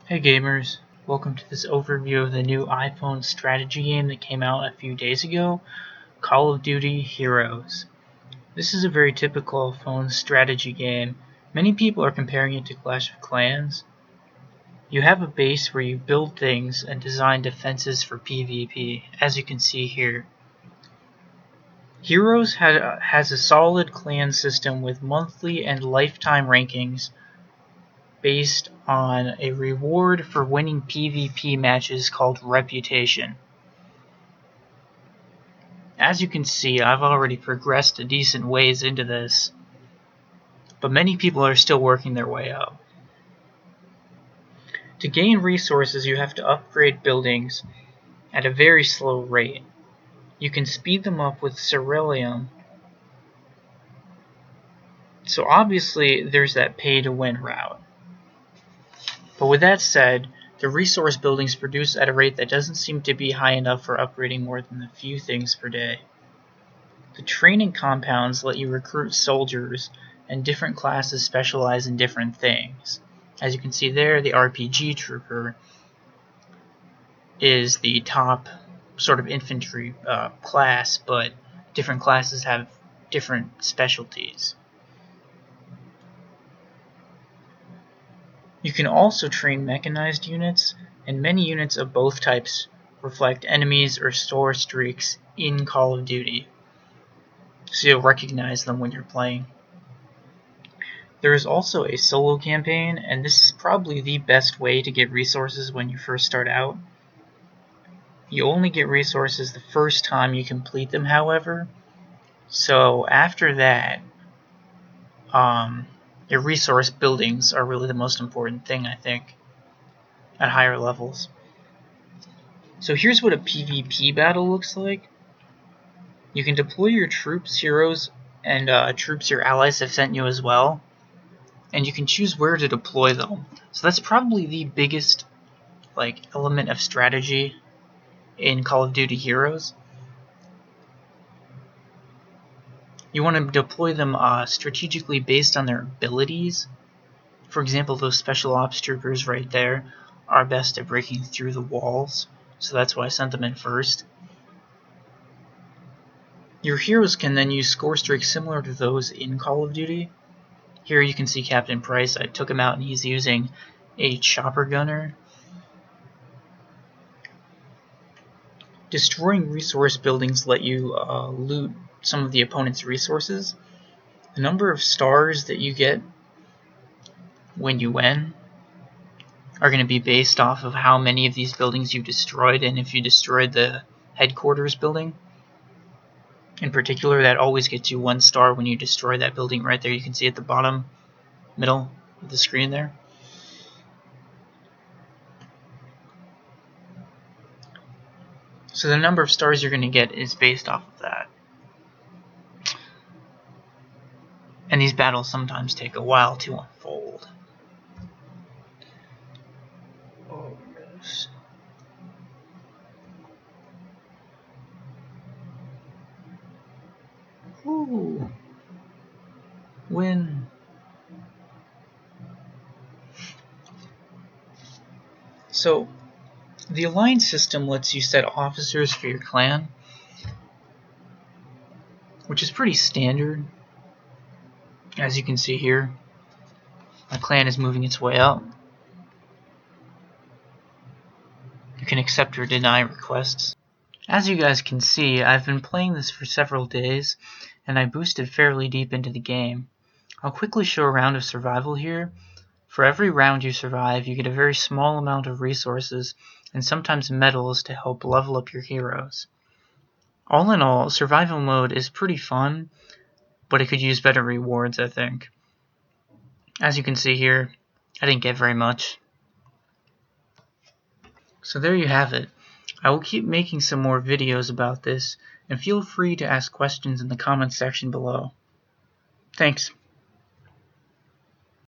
Hey gamers, welcome to this overview of the new iPhone strategy game that came out a few days ago, Call of Duty Heroes. This is a very typical phone strategy game. Many people are comparing it to Clash of Clans. You have a base where you build things and design defenses for PvP, as you can see here. Heroes has a solid clan system with monthly and lifetime rankings based on a reward for winning PvP matches called Reputation. As you can see, I've already progressed a decent ways into this, but many people are still working their way up. To gain resources, you have to upgrade buildings at a very slow rate. You can speed them up with Ceruleum. So obviously, there's that pay-to-win route. But with that said, the resource buildings produce at a rate that doesn't seem to be high enough for upgrading more than a few things per day. The training compounds let you recruit soldiers, and different classes specialize in different things. As you can see there, the RPG Trooper is the top sort of infantry class, but different classes have different specialties. You can also train mechanized units, and many units of both types reflect enemies or store streaks in Call of Duty, so you'll recognize them when you're playing. There is also a solo campaign, and this is probably the best way to get resources when you first start out. You only get resources the first time you complete them, however, so after that, your resource buildings are really the most important thing, I think, at higher levels. So here's what a PvP battle looks like. You can deploy your troops, heroes, and troops your allies have sent you as well, and you can choose where to deploy them. So that's probably the biggest element of strategy in Call of Duty Heroes. You want to deploy them strategically based on their abilities. For example, those special ops troopers right there are best at breaking through the walls, so that's why I sent them in first. Your heroes can then use score streaks similar to those in Call of Duty. Here you can see Captain Price. I took him out and he's using a chopper gunner. Destroying resource buildings let you loot some of the opponent's resources. The number of stars that you get when you win are going to be based off of how many of these buildings you destroyed, and if you destroyed the headquarters building in particular, that always gets you 1 star when you destroy that building right there. You can see at the bottom middle of the screen there. So the number of stars you're going to get is based off of that. And these battles sometimes take a while to unfold. Oh, yes. Ooh. Win. So, the alliance system lets you set officers for your clan, which is pretty standard. As you can see here, my clan is moving its way up. You can accept or deny requests. As you guys can see, I've been playing this for several days, and I boosted fairly deep into the game. I'll quickly show a round of survival here. For every round you survive, you get a very small amount of resources and sometimes medals to help level up your heroes. All in all, survival mode is pretty fun, but it could use better rewards, I think. As you can see here, I didn't get very much. So there you have it. I will keep making some more videos about this, and feel free to ask questions in the comments section below. Thanks.